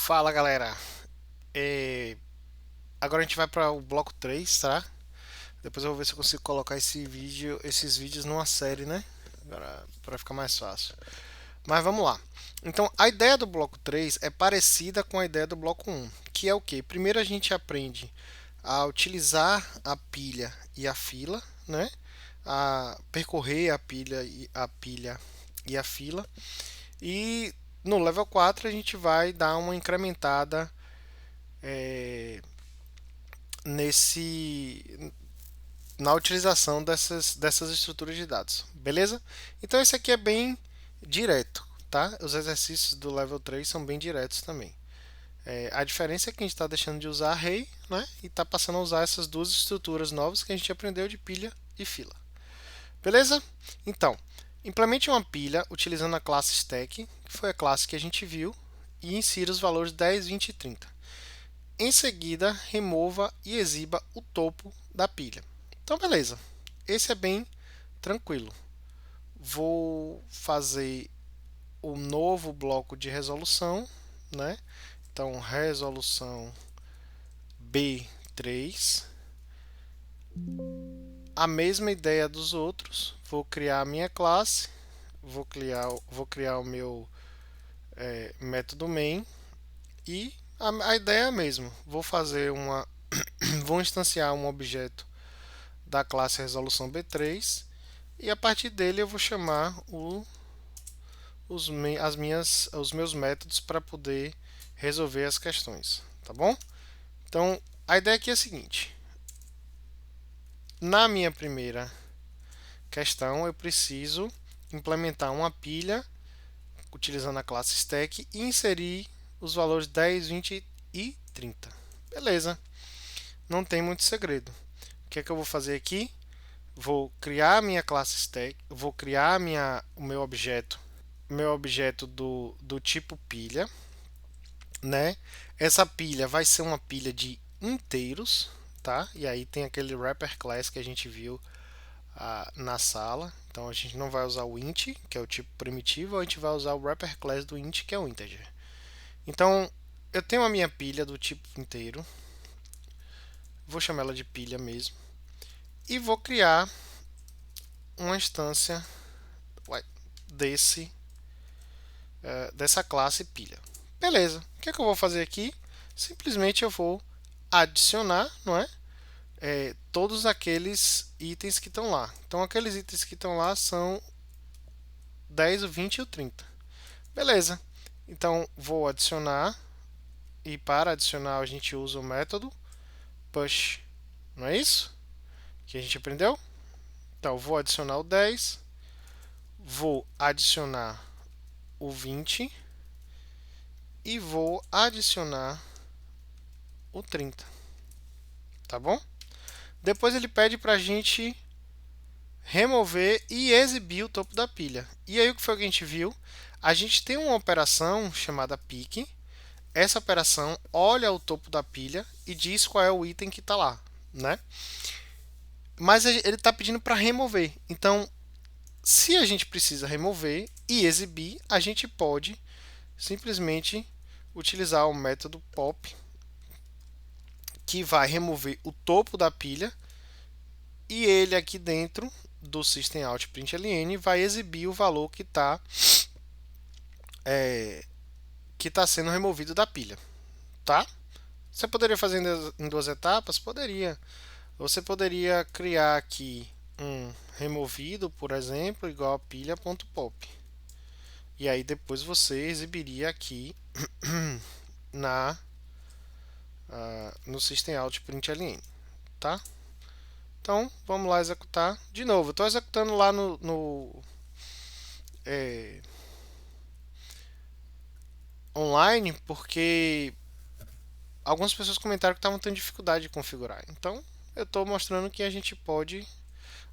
Fala galera, É, agora a gente vai para o bloco 3, tá? Depois eu vou ver se eu consigo colocar esses vídeos numa série, né? Para ficar mais fácil. Mas vamos lá. Então, a ideia do bloco 3 é parecida com a ideia do bloco um, que é o quê? Primeiro a gente aprende a utilizar a pilha e a fila, né? A percorrer a pilha e a fila. E no level 4 a gente vai dar uma incrementada é, nesse na utilização dessas estruturas de dados, beleza? Então esse aqui é bem direto, tá? Os exercícios do level 3 são bem diretos também. A diferença é que a gente está deixando de usar array, né? E está passando a usar essas duas estruturas novas que a gente aprendeu de pilha e fila. Beleza? Então, implemente uma pilha utilizando a classe stack, que foi a classe que a gente viu, e insira os valores 10, 20 e 30. Em seguida, remova e exiba o topo da pilha. Então, beleza. Esse é bem tranquilo. Vou fazer o novo bloco de resolução, né? Então, resolução B3. A mesma ideia dos outros. Vou criar a minha classe. Vou criar o meu método main. E a ideia é a mesma. Vou instanciar um objeto da classe resolução B3 e a partir dele eu vou chamar os meus métodos para poder resolver as questões, tá bom? Então a ideia aqui é a seguinte: na minha primeira questão eu preciso implementar uma pilha utilizando a classe stack e inserir os valores 10, 20 e 30. Beleza, não tem muito segredo. O que é que eu vou fazer aqui? Vou criar a minha classe stack, vou criar o meu objeto do tipo pilha, né? Essa pilha vai ser uma pilha de inteiros, tá? E aí tem aquele wrapper class que a gente viu na sala. Então a gente não vai usar o int, que é o tipo primitivo, a gente vai usar o wrapper class do int, que é o integer. Então eu tenho a minha pilha do tipo inteiro, vou chamar ela de pilha mesmo, e vou criar uma instância desse dessa classe pilha. Beleza. O que é que eu vou fazer aqui? Simplesmente eu vou adicionar, não é? Todos aqueles itens que estão lá. Então, aqueles itens que estão lá são 10, o 20 e o 30. Beleza. Então, vou adicionar. E para adicionar, a gente usa o método push. Não é isso? Que a gente aprendeu? Então, vou adicionar o 10. Vou adicionar o 20 e vou adicionar o 30, tá bom? Depois ele pede para a gente remover e exibir o topo da pilha. E aí o que foi que a gente viu? A gente tem uma operação chamada pick. Essa operação olha o topo da pilha e diz qual é o item que está lá, né? Mas ele está pedindo para remover. Então, se a gente precisa remover e exibir, a gente pode simplesmente utilizar o método pop, que vai remover o topo da pilha, e ele aqui dentro do system.out.println vai exibir o valor que tá sendo removido da pilha, tá? Você poderia fazer em duas etapas? Poderia. Você poderia criar aqui um removido, por exemplo, igual a pilha.pop. E aí depois você exibiria aqui na no system.out.println, tá? Então, vamos lá executar de novo. Estou executando lá no é, online porque algumas pessoas comentaram que estavam tendo dificuldade de configurar. Então, eu estou mostrando que a gente pode.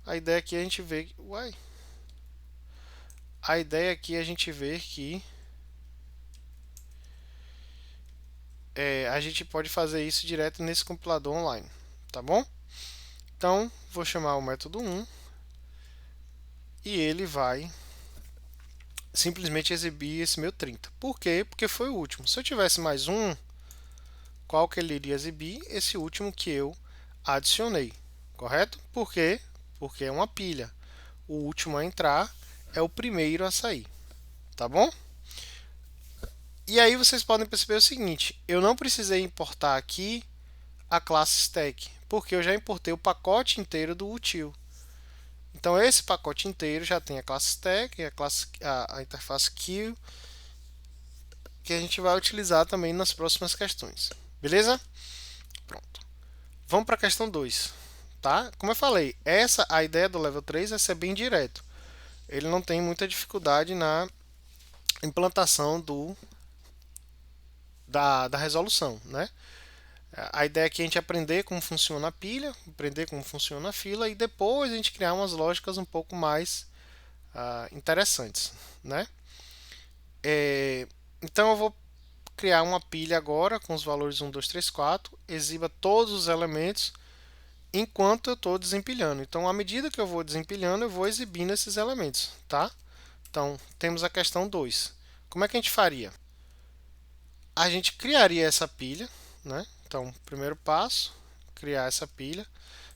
A ideia aqui é a gente ver. Uai! A ideia aqui é a gente ver que a gente pode fazer isso direto nesse compilador online. Tá bom? Então, vou chamar o método 1 e ele vai simplesmente exibir esse meu 30. Por quê? Porque foi o último. Se eu tivesse mais um, qual que ele iria exibir? Esse último que eu adicionei, correto? Por quê? Porque é uma pilha. O último a entrar é o primeiro a sair, tá bom? E aí vocês podem perceber o seguinte, eu não precisei importar aqui a classe stack, porque eu já importei o pacote inteiro do util. Então esse pacote inteiro já tem a classe stack, a interface queue, que a gente vai utilizar também nas próximas questões. Beleza? Pronto. Vamos para a questão 2. Tá? Como eu falei, a ideia do level 3 é ser bem direto. Ele não tem muita dificuldade na implantação da resolução, né? A ideia aqui é a gente aprender como funciona a pilha, aprender como funciona a fila e depois a gente criar umas lógicas um pouco mais interessantes, né? Então eu vou criar uma pilha agora com os valores 1, 2, 3, 4, exiba todos os elementos enquanto eu estou desempilhando. Então, à medida que eu vou desempilhando, eu vou exibindo esses elementos, tá? Então, temos a questão 2. Como é que a gente faria? A gente criaria essa pilha, né? Então, primeiro passo, criar essa pilha.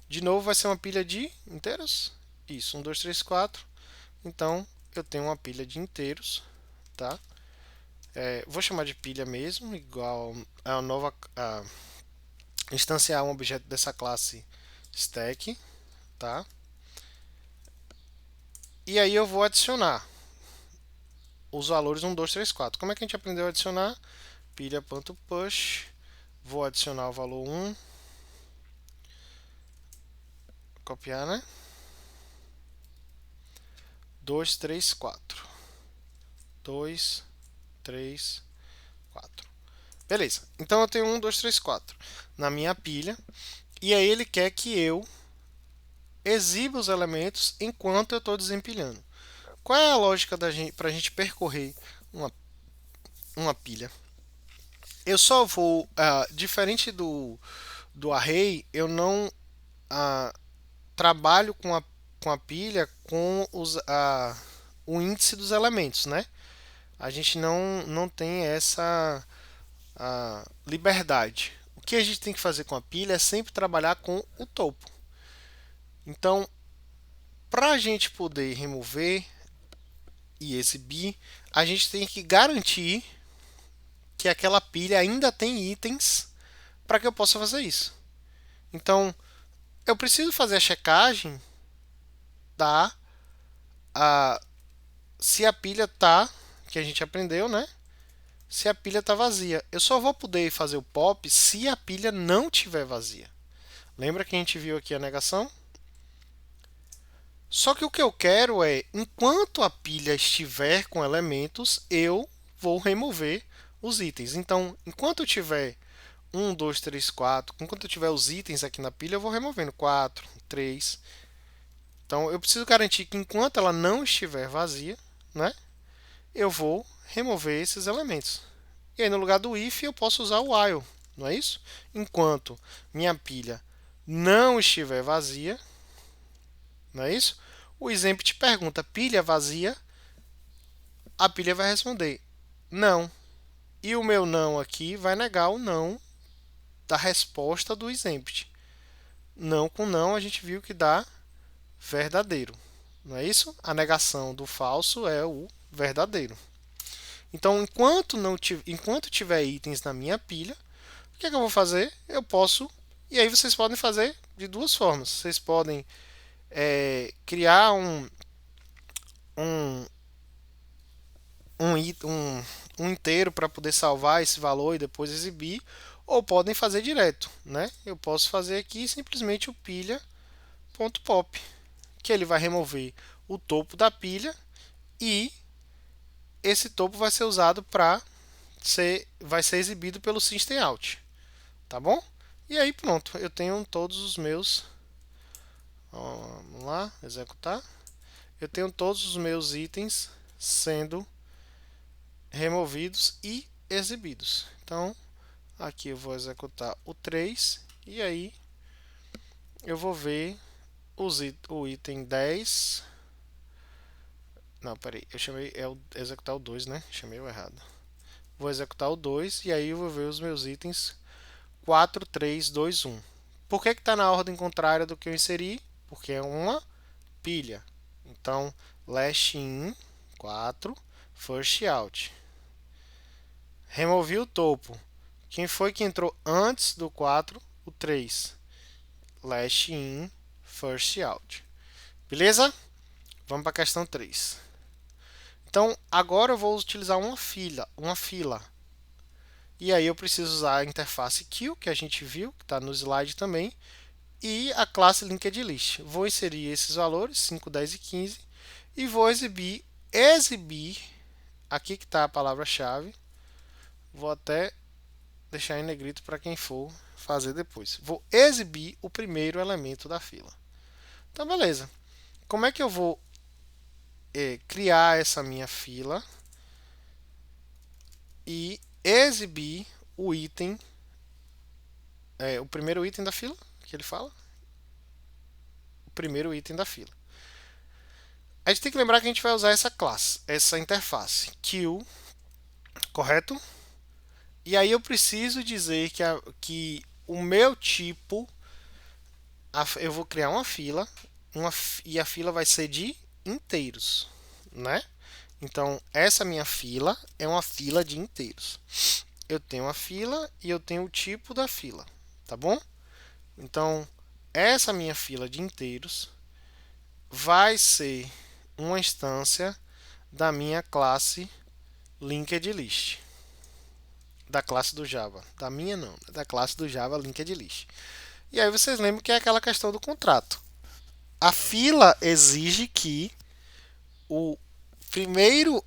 De novo, vai ser uma pilha de inteiros. Isso, 1, 2, 3, 4. Então, eu tenho uma pilha de inteiros, tá? Vou chamar de pilha mesmo, igual a nova instanciar um objeto dessa classe stack, tá? E aí eu vou adicionar os valores 1, 2, 3, 4. Como é que a gente aprendeu a adicionar? Pilha.push, vou adicionar o valor 1, copiar, né? 2, 3, 4. 2, 3, 4. Beleza. Então eu tenho 1, 2, 3, 4 na minha pilha. E aí ele quer que eu exiba os elementos enquanto eu estou desempilhando. Qual é a lógica para a gente percorrer uma, uma pilha? Eu só vou, diferente do array, eu não trabalho com a pilha com o índice dos elementos, né? A gente não tem essa liberdade. O que a gente tem que fazer com a pilha é sempre trabalhar com o topo. Então, para a gente poder remover e exibir, a gente tem que garantir que aquela pilha ainda tem itens para que eu possa fazer isso. Então, eu preciso fazer a checagem da se a pilha tá, que a gente aprendeu, né? Se a pilha tá vazia. Eu só vou poder fazer o pop se a pilha não tiver vazia. Lembra que a gente viu aqui a negação? Só que o que eu quero é, enquanto a pilha estiver com elementos, eu vou remover os itens. Então, enquanto eu tiver 1, 2, 3, 4, enquanto eu tiver os itens aqui na pilha, eu vou removendo 4, 3. Então, eu preciso garantir que enquanto ela não estiver vazia, né, eu vou remover esses elementos. E aí, no lugar do if, eu posso usar o while, não é isso? Enquanto minha pilha não estiver vazia, não é isso? O exempt pergunta: pilha vazia? A pilha vai responder: não. E o meu não aqui vai negar o não da resposta do exempt. Não com não a gente viu que dá verdadeiro, não é isso? A negação do falso é o verdadeiro. Então, enquanto tiver itens na minha pilha, o que é que eu vou fazer? Eu posso, e aí vocês podem fazer de duas formas. Vocês podem criar um, um inteiro para poder salvar esse valor e depois exibir, ou podem fazer direto, né? Eu posso fazer aqui simplesmente o pilha.pop, que ele vai remover o topo da pilha e esse topo vai ser usado para vai ser exibido pelo system out, tá bom? E aí pronto, eu tenho todos os meus, vamos lá, executar. Eu tenho todos os meus itens sendo removidos e exibidos. Então, aqui eu vou executar o 3 e aí eu vou ver o item 10 Não, peraí, eu chamei, executar o 2, né? Chamei o errado. Vou executar o 2 e aí eu vou ver os meus itens 4, 3, 2, 1. Por que está na ordem contrária do que eu inseri? Porque é uma pilha. Então, last in 4, first out. Removi o topo. Quem foi que entrou antes do 4? O 3. Last in, first out. Beleza? Vamos para a questão 3. Então, agora eu vou utilizar uma fila. E aí eu preciso usar a interface queue, que a gente viu, que está no slide também, e a classe linked list. Vou inserir esses valores, 5, 10 e 15, e vou exibir, aqui que está a palavra-chave, vou até deixar em negrito para quem for fazer depois. Vou exibir o primeiro elemento da fila. Então, beleza. Como é que eu vou criar essa minha fila e exibir o item, o primeiro item da fila, que ele fala? O primeiro item da fila. A gente tem que lembrar que a gente vai usar essa classe, essa interface, queue, correto? E aí eu preciso dizer que o meu tipo, eu vou criar uma fila, e a fila vai ser de inteiros, né? Então, essa minha fila é uma fila de inteiros. Eu tenho uma fila e eu tenho o tipo da fila, tá bom? Então, essa minha fila de inteiros vai ser uma instância da minha classe linked list. Da classe do Java. Da minha não, da classe do Java linked list. E aí vocês lembram que é aquela questão do contrato. A fila exige que o primeiro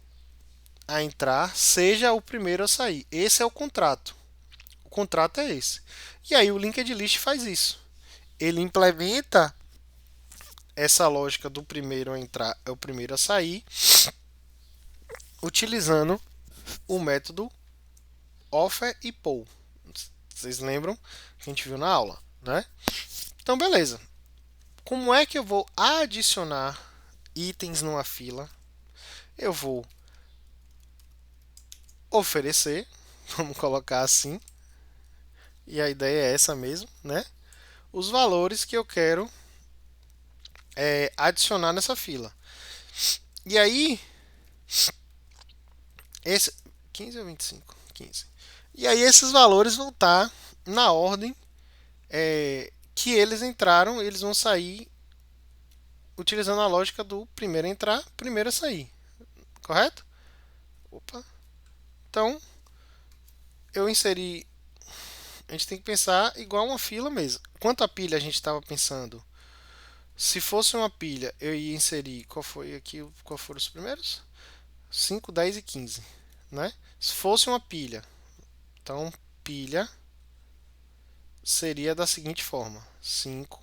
a entrar seja o primeiro a sair. Esse é o contrato. O contrato é esse. E aí o linked list faz isso. Ele implementa essa lógica do primeiro a entrar é o primeiro a sair, utilizando o método offer e pull. Vocês lembram que a gente viu na aula, né? Então, beleza. Como é que eu vou adicionar itens numa fila? Eu vou oferecer, vamos colocar assim, e a ideia é essa mesmo, né? Os valores que eu quero adicionar nessa fila. E aí, esse 15 ou 25? 15. E aí esses valores vão estar na ordem que eles entraram, eles vão sair utilizando a lógica do primeiro a entrar, primeiro a sair. Correto? Opa. Então, eu inseri. A gente tem que pensar igual uma fila mesmo. Quanto a pilha a gente estava pensando? Se fosse uma pilha, eu ia inserir. Qual foi aqui? Qual foram os primeiros? 5, 10 e 15. Né? Se fosse uma pilha, então pilha seria da seguinte forma: 5,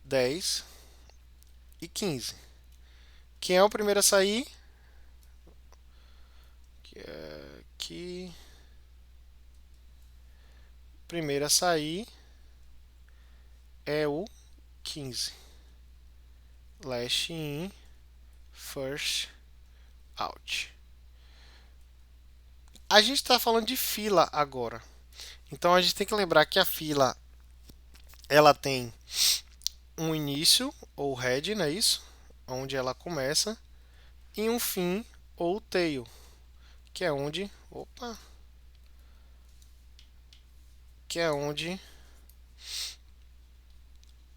10 e 15. Quem é o primeiro a sair? Aqui. Primeiro a sair é o 15. Last in, first out. A gente está falando de fila agora. Então a gente tem que lembrar que a fila ela tem um início ou head, não é isso? Onde ela começa, e um fim ou tail, que é onde, que é onde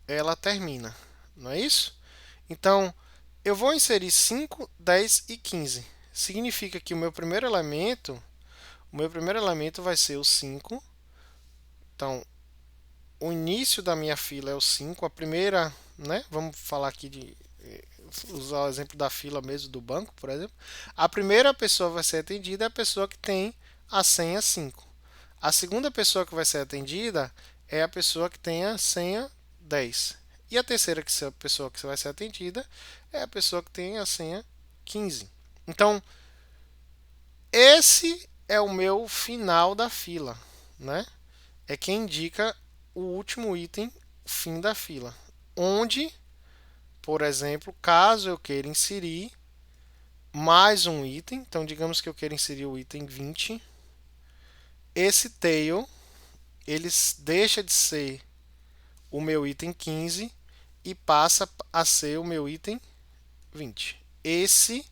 ela termina, não é isso? Então, eu vou inserir 5, 10 e 15. Significa que o meu primeiro elemento vai ser o 5. Então, o início da minha fila é o 5. A primeira, né? Vamos falar aqui de usar o exemplo da fila mesmo do banco, por exemplo. A primeira pessoa vai ser atendida é a pessoa que tem a senha 5. A segunda pessoa que vai ser atendida é a pessoa que tem a senha 10. E a terceira pessoa que vai ser atendida é a pessoa que tem a senha 15. Então, esse é o meu final da fila, né? É quem indica o último item, fim da fila, onde por exemplo, caso eu queira inserir mais um item, então digamos que eu queira inserir o item 20, esse tail ele deixa de ser o meu item 15 e passa a ser o meu item 20. Esse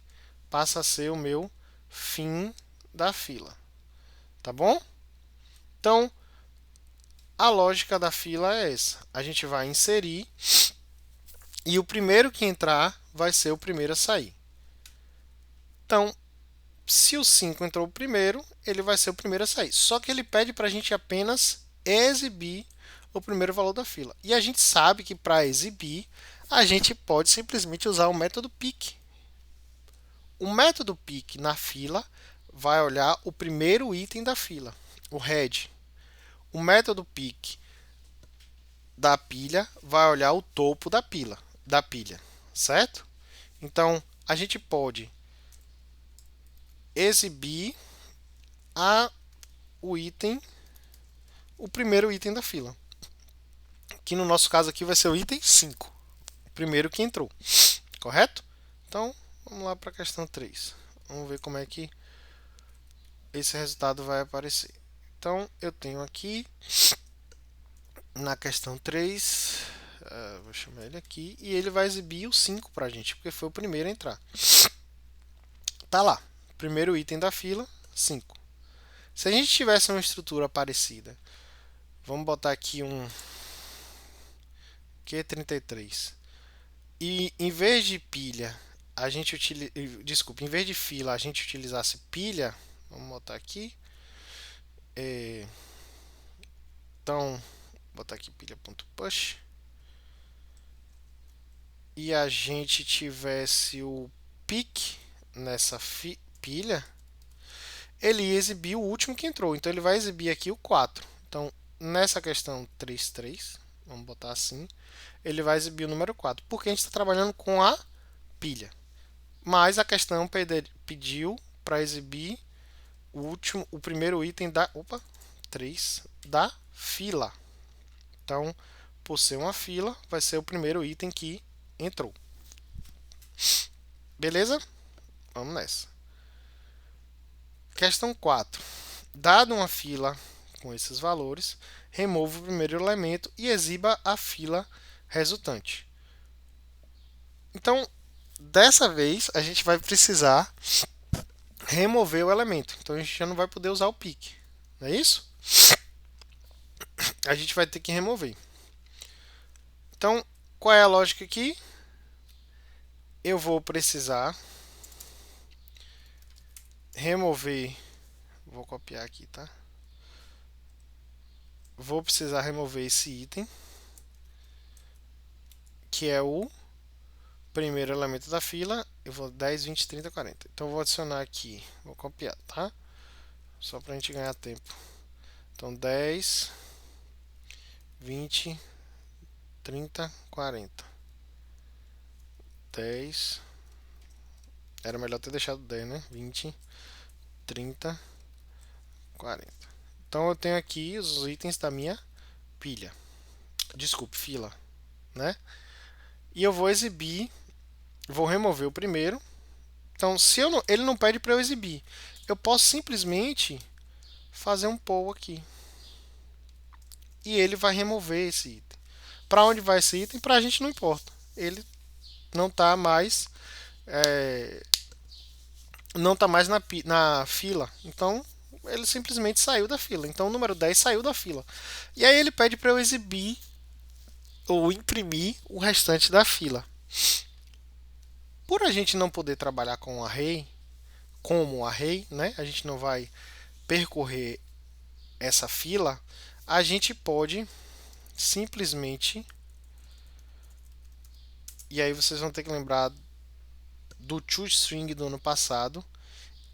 passa a ser o meu fim da fila, tá bom? Então, a lógica da fila é essa. A gente vai inserir e o primeiro que entrar vai ser o primeiro a sair. Então, se o 5 entrou primeiro, ele vai ser o primeiro a sair. Só que ele pede para a gente apenas exibir o primeiro valor da fila. E a gente sabe que para exibir, a gente pode simplesmente usar o método pick. O método pick na fila vai olhar o primeiro item da fila, o head. O método pick da pilha vai olhar o topo da pilha, certo? Então, a gente pode exibir o primeiro item da fila, que no nosso caso aqui vai ser o item 5, o primeiro que entrou, correto? Então, vamos lá para a questão 3. Vamos ver como é que esse resultado vai aparecer. Então, eu tenho aqui, na questão 3, vou chamar ele aqui, e ele vai exibir o 5 para a gente, porque foi o primeiro a entrar. Tá lá, primeiro item da fila, 5. Se a gente tivesse uma estrutura parecida, vamos botar aqui um Q33, e em vez de pilha, a gente desculpa, em vez de fila, a gente utilizasse pilha, vamos botar aqui, então, vou botar aqui pilha.push, e a gente tivesse o pick nessa pilha, ele ia exibir o último que entrou. Então, ele vai exibir aqui o 4. Então, nessa questão 3.3, vamos botar assim, ele vai exibir o número 4, porque a gente está trabalhando com a pilha. Mas a questão pediu para exibir o primeiro item da 3 da fila. Então, por ser uma fila, vai ser o primeiro item que entrou. Beleza? Vamos nessa. Questão 4. Dado uma fila com esses valores, remova o primeiro elemento e exiba a fila resultante. Então, dessa vez, a gente vai precisar remover o elemento. Então, a gente já não vai poder usar o pick. Não é isso? A gente vai ter que remover. Então, qual é a lógica aqui? Eu vou precisar remover, vou copiar aqui, tá? Vou precisar remover esse item, que é o primeiro elemento da fila. Eu vou 10, 20, 30, 40. Então, eu vou adicionar aqui, vou copiar, tá? Só para a gente ganhar tempo. Então, 10, 20, 30, 40. 10. Era melhor ter deixado 10, né? 20, 30, 40. Então eu tenho aqui os itens da minha pilha. Desculpe, fila, né? E eu vou exibir, vou remover o primeiro. Então, se ele não pede para eu exibir, eu posso simplesmente fazer um pull aqui. E ele vai remover esse item. Para onde vai esse item? Para a gente não importa. Ele não está mais na fila. Então, ele simplesmente saiu da fila. Então, o número 10 saiu da fila. E aí ele pede para eu exibir ou imprimir o restante da fila. Por a gente não poder trabalhar com um array, como array, né? A gente não vai percorrer essa fila, a gente pode simplesmente, e aí vocês vão ter que lembrar do toString do ano passado,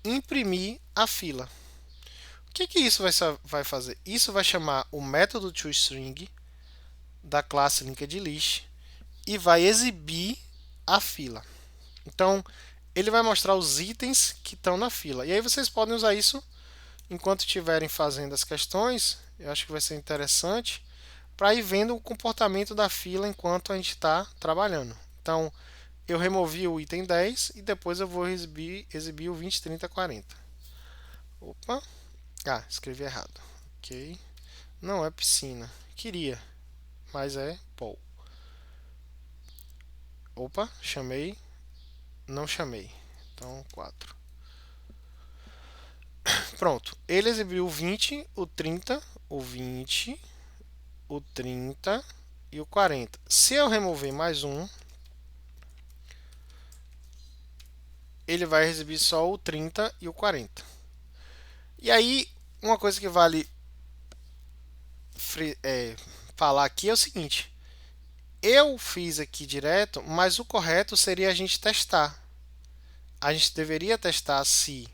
imprimir a fila. O que isso vai fazer? Isso vai chamar o método toString da classe linked-list e vai exibir a fila. Então, ele vai mostrar os itens que estão na fila. E aí vocês podem usar isso enquanto estiverem fazendo as questões. Eu acho que vai ser interessante para ir vendo o comportamento da fila enquanto a gente está trabalhando. Então, eu removi o item 10 e depois eu vou exibir o 20, 30, 40. Opa, escrevi errado. Ok, não é piscina. Queria, mas é pool. Opa, chamei, não chamei. Então, 4. Pronto, ele exibiu o 20, o 30, o 20, o 30 e o 40. Se eu remover mais um, ele vai exibir só o 30 e o 40. E aí, uma coisa que vale falar aqui é o seguinte: eu fiz aqui direto, mas o correto seria a gente testar. A gente deveria testar se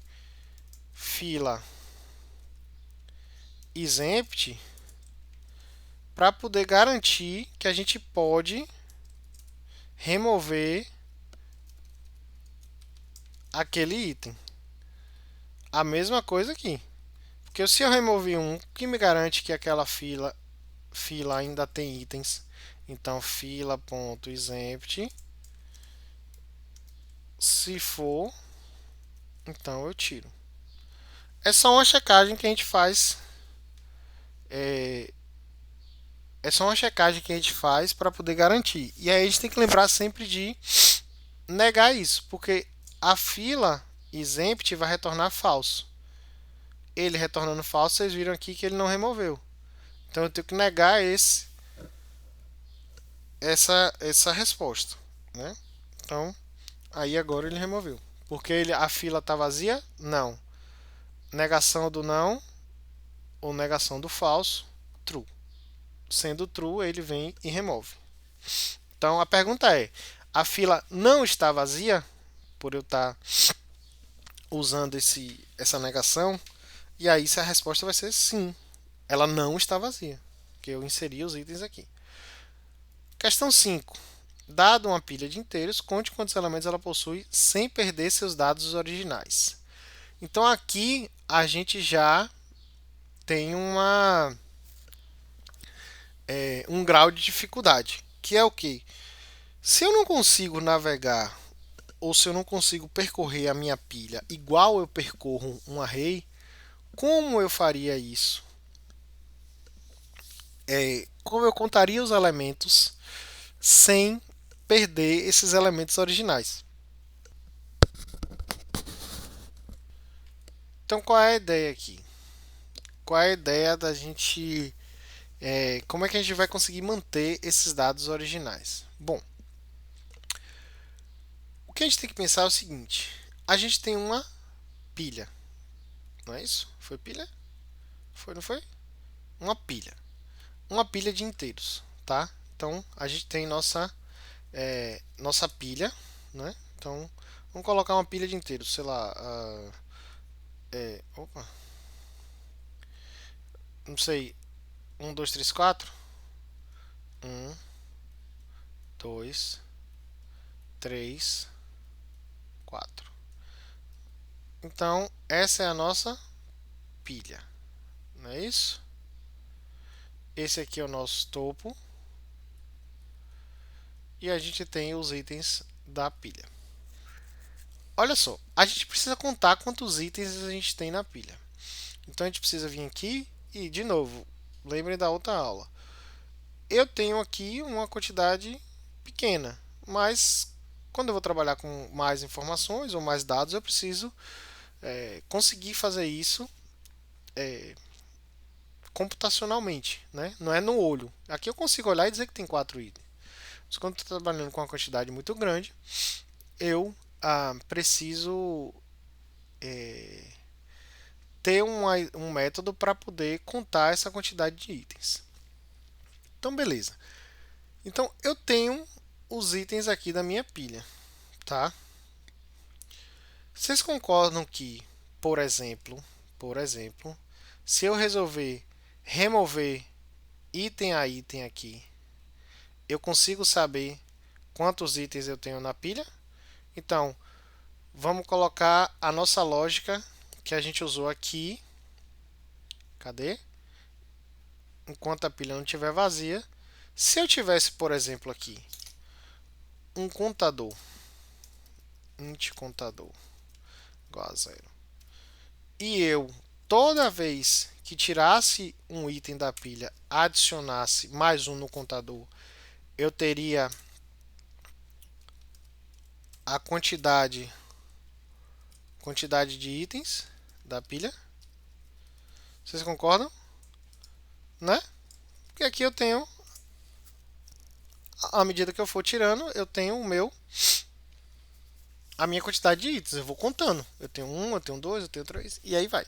fila exempt para poder garantir que a gente pode remover aquele item. A mesma coisa aqui. Porque se eu remover um, o que me garante que aquela fila ainda tem itens? Então, fila.exempt, se for, então eu tiro. É só uma checagem que a gente faz. É só uma checagem que a gente faz para poder garantir. E aí a gente tem que lembrar sempre de negar isso, porque a fila exempt vai retornar falso. Ele retornando falso, vocês viram aqui que ele não removeu. Então eu tenho que negar essa resposta, né? Então, aí agora ele removeu. Porque a fila está vazia? Não. Negação do não ou negação do falso? True. Sendo true, ele vem e remove. Então a pergunta é: a fila não está vazia? Por eu estar usando essa negação? E aí se a resposta vai ser sim. Ela não está vazia. Porque eu inseri os itens aqui. Questão 5. Dado uma pilha de inteiros, conte quantos elementos ela possui sem perder seus dados originais. Então aqui a gente já tem um grau de dificuldade, que é o que? Se eu não consigo navegar ou se eu não consigo percorrer a minha pilha igual eu percorro um array, como eu faria isso? Como eu contaria os elementos sem perder esses elementos originais? Então, qual é a ideia aqui? Qual é a ideia da gente. Como é que a gente vai conseguir manter esses dados originais? Bom, o que a gente tem que pensar é o seguinte: a gente tem uma pilha, não é isso? Foi pilha? Foi, não foi? Uma pilha. Uma pilha de inteiros, tá? Então a gente tem nossa pilha, né? Então vamos colocar uma pilha de inteiros, sei lá, opa, não sei, 1, 2, 3, 4, 1, 2, 3, 4. Então essa é a nossa pilha, não é isso? Esse aqui é o nosso topo e a gente tem os itens da pilha. Olha só, a gente precisa contar quantos itens a gente tem na pilha. Então a gente precisa vir aqui e, de novo, lembrem da outra aula. Eu tenho aqui uma quantidade pequena, mas quando eu vou trabalhar com mais informações ou mais dados, eu preciso conseguir fazer isso computacionalmente, né? Não é no olho. Aqui eu consigo olhar e dizer que tem 4 itens. Mas quando estou trabalhando com uma quantidade muito grande, eu preciso ter um método para poder contar essa quantidade de itens. Então, beleza. Então, eu tenho os itens aqui da minha pilha, tá? Vocês concordam que, por exemplo, se eu resolver remover item a item aqui, eu consigo saber quantos itens eu tenho na pilha? Então, vamos colocar a nossa lógica que a gente usou aqui. Cadê? Enquanto a pilha não estiver vazia. Se eu tivesse, por exemplo, aqui um contador, int contador igual a zero, e eu, toda vez que tirasse um item da pilha, adicionasse mais um no contador, eu teria a quantidade de itens da pilha. Vocês concordam? Né? Porque aqui eu tenho, à medida que eu for tirando, eu tenho a minha quantidade de itens. Eu vou contando. Eu tenho um, eu tenho dois, eu tenho três, e aí vai.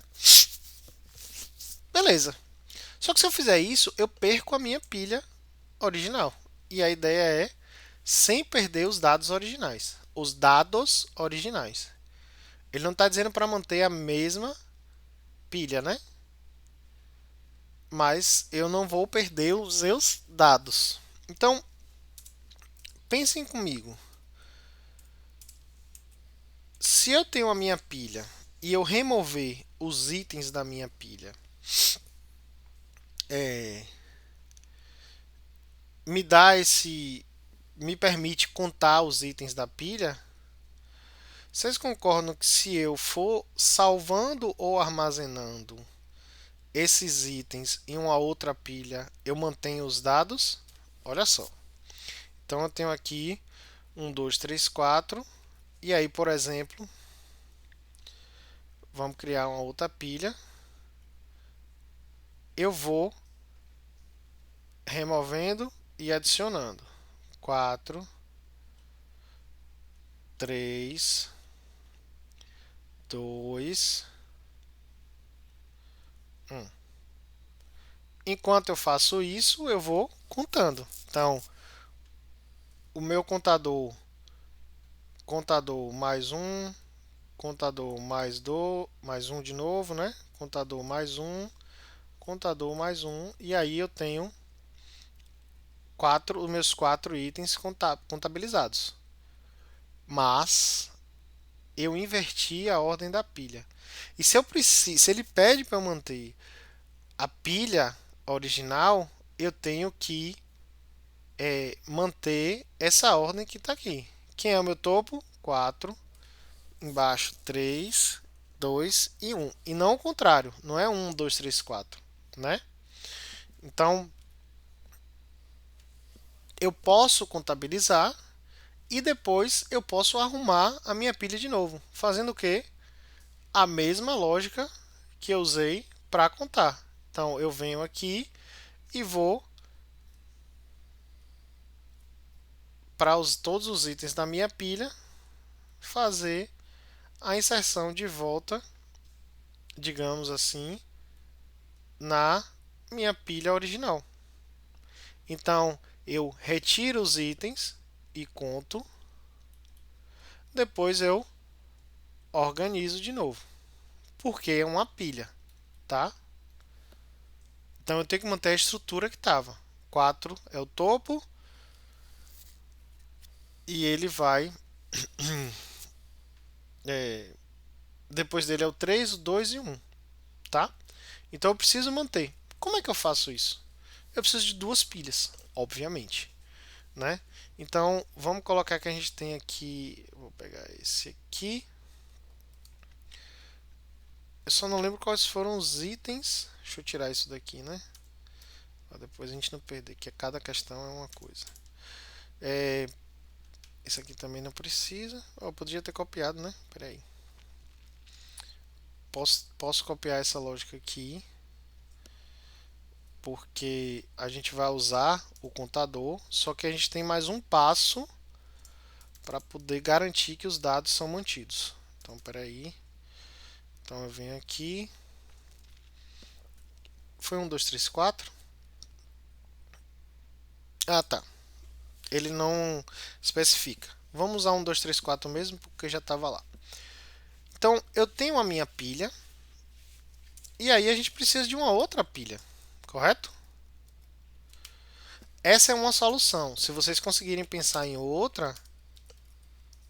Beleza. Só que se eu fizer isso, eu perco a minha pilha original. E a ideia é sem perder os dados originais. Os dados originais. Ele não está dizendo para manter a mesma pilha, né? Mas eu não vou perder os meus dados. Então, pensem comigo. Se eu tenho a minha pilha e eu remover os itens da minha pilha, é, me dá esse, me permite contar os itens da pilha. Vocês concordam que se eu for salvando ou armazenando esses itens em uma outra pilha, eu mantenho os dados? Olha só. Então eu tenho aqui 1, 2, 3, 4. E aí, por exemplo, vamos criar uma outra pilha. Eu vou removendo e adicionando. 4, 3, 2, 1. Enquanto eu faço isso, eu vou contando. Então, o meu contador mais mais um de novo, né? Contador mais um, e aí eu tenho os meus quatro itens contabilizados. Mas eu inverti a ordem da pilha. E se ele pede para eu manter a pilha original, eu tenho que manter essa ordem que está aqui. Quem é o meu topo? 4. Embaixo 3, 2 e 1. E não o contrário. Não é 1, 2, 3, 4. Né? Então, eu posso contabilizar e depois eu posso arrumar a minha pilha de novo. Fazendo o quê? A mesma lógica que eu usei para contar. Então, eu venho aqui e vou para todos os itens da minha pilha fazer a inserção de volta, digamos assim, na minha pilha original. Então, eu retiro os itens e conto, depois eu organizo de novo, porque é uma pilha, tá? Então eu tenho que manter a estrutura que estava. 4 é o topo e ele vai é, depois dele é o 3, o 2 e o 1, tá? Então eu preciso manter. Como é que eu faço isso? Eu preciso de duas pilhas, obviamente, né? Então vamos colocar que a gente tem aqui, vou pegar esse aqui. Eu só não lembro quais foram os itens. Deixa eu tirar isso daqui, né? Pra depois a gente não perder, que cada questão é uma coisa. Esse aqui também não precisa. Eu podia ter copiado, né? Pera aí. Posso copiar essa lógica aqui, porque a gente vai usar o contador, só que a gente tem mais um passo para poder garantir que os dados são mantidos. Então, pera aí. Então eu venho aqui. Foi 1, 2, 3, 4. Ah, tá. Ele não especifica. Vamos usar 1, 2, 3, 4 mesmo, porque já estava lá. Então, eu tenho a minha pilha. E aí a gente precisa de uma outra pilha, correto? Essa é uma solução. Se vocês conseguirem pensar em outra,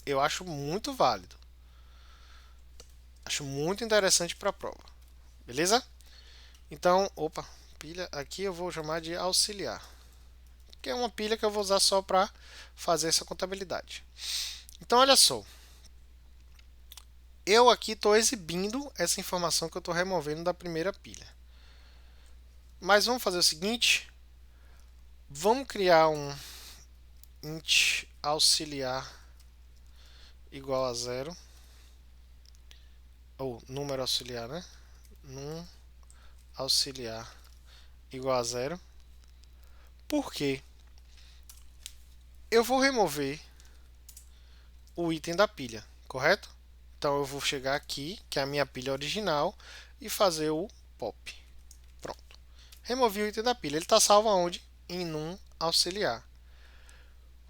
eu acho muito válido. Acho muito interessante para a prova. Beleza? Então, opa, pilha aqui eu vou chamar de auxiliar. que é uma pilha que eu vou usar só para fazer essa contabilidade. Então, olha só, eu aqui estou exibindo essa informação que eu estou removendo da primeira pilha. Mas vamos fazer o seguinte, vamos criar um int auxiliar igual a 0, ou número auxiliar, né? Num auxiliar igual a 0. Por quê? Eu vou remover o item da pilha, correto? Então eu vou chegar aqui, que é a minha pilha original, e fazer o pop. Pronto. Removi o item da pilha. Ele está salvo aonde? Em num auxiliar. O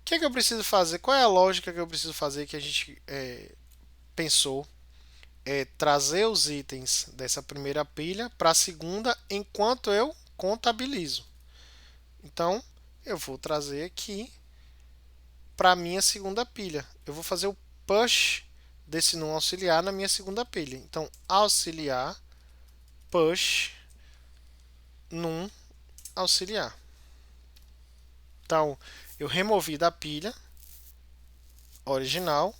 que é que eu preciso fazer? Qual é a lógica que eu preciso fazer que a gente pensou? É trazer os itens dessa primeira pilha para a segunda enquanto eu contabilizo. Então, eu vou trazer aqui para a minha segunda pilha. Eu vou fazer o push desse num auxiliar na minha segunda pilha. Então, auxiliar push num auxiliar. Então, eu removi da pilha original,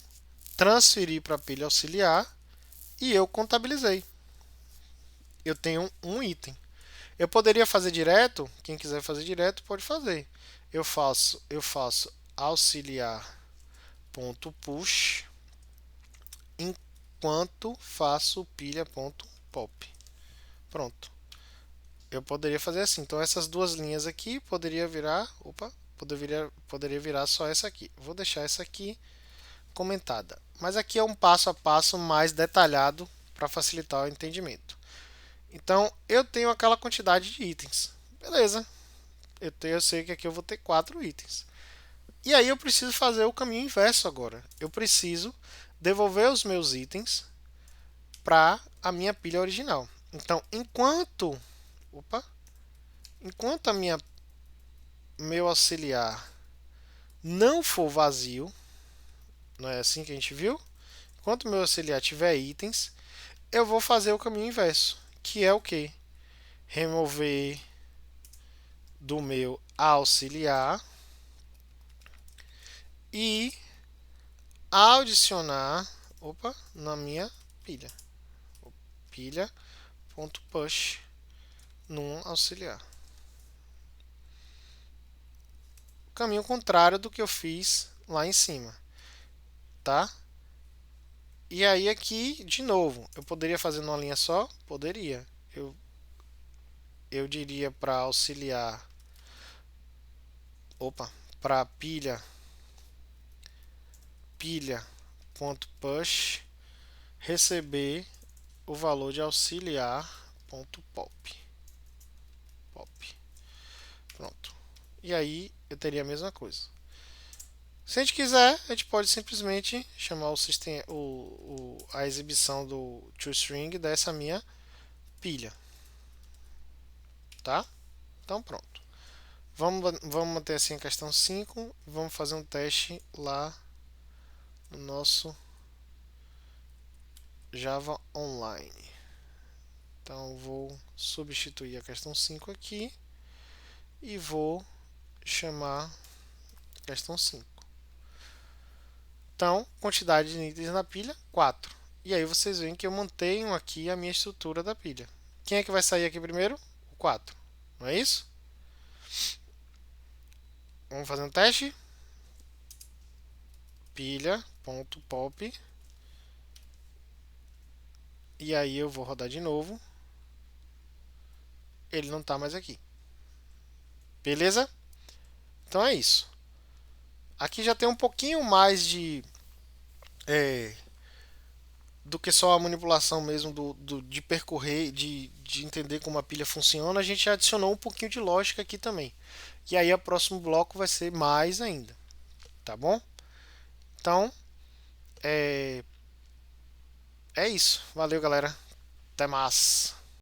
transferi para a pilha auxiliar e eu contabilizei. Eu tenho um item. Eu poderia fazer direto, quem quiser fazer direto pode fazer. Eu faço auxiliar.push enquanto faço pilha.pop. Pronto. Eu poderia fazer assim. Então essas duas linhas aqui poderia virar, poderia virar só essa aqui. Vou deixar essa aqui comentada. Mas aqui é um passo a passo mais detalhado para facilitar o entendimento. Então eu tenho aquela quantidade de itens. Beleza. Eu sei que aqui eu vou ter 4 itens. E aí eu preciso fazer o caminho inverso agora. Eu preciso devolver os meus itens para a minha pilha original. Então, enquanto meu auxiliar não for vazio, não é assim que a gente viu? Enquanto meu auxiliar tiver itens, eu vou fazer o caminho inverso, que é o que? Remover do meu auxiliar e adicionar, na minha pilha. Pilha.push num auxiliar. Caminho contrário do que eu fiz lá em cima, tá? E aí aqui, de novo, eu poderia fazer numa linha só? Poderia. Eu diria para auxiliar, para pilha.push receber o valor de auxiliar.pop. Pronto. E aí eu teria a mesma coisa. Se a gente quiser, a gente pode simplesmente chamar o sistema, a exibição do toString dessa minha pilha. Tá? Então pronto. Vamos manter assim a questão 5 e vamos fazer um teste lá no nosso Java Online. Então vou substituir a questão 5 aqui e vou chamar a questão 5. Então, quantidade de itens na pilha, 4. E aí vocês veem que eu mantenho aqui a minha estrutura da pilha. Quem é que vai sair aqui primeiro? O 4. Não é isso? Vamos fazer um teste. Pilha.pop. E aí eu vou rodar de novo. Ele não está mais aqui. Beleza? Então é isso. Aqui já tem um pouquinho mais do que só a manipulação mesmo de percorrer, de entender como a pilha funciona. A gente adicionou um pouquinho de lógica aqui também. E aí o próximo bloco vai ser mais ainda. Tá bom? Então, é isso. Valeu, galera. Até mais.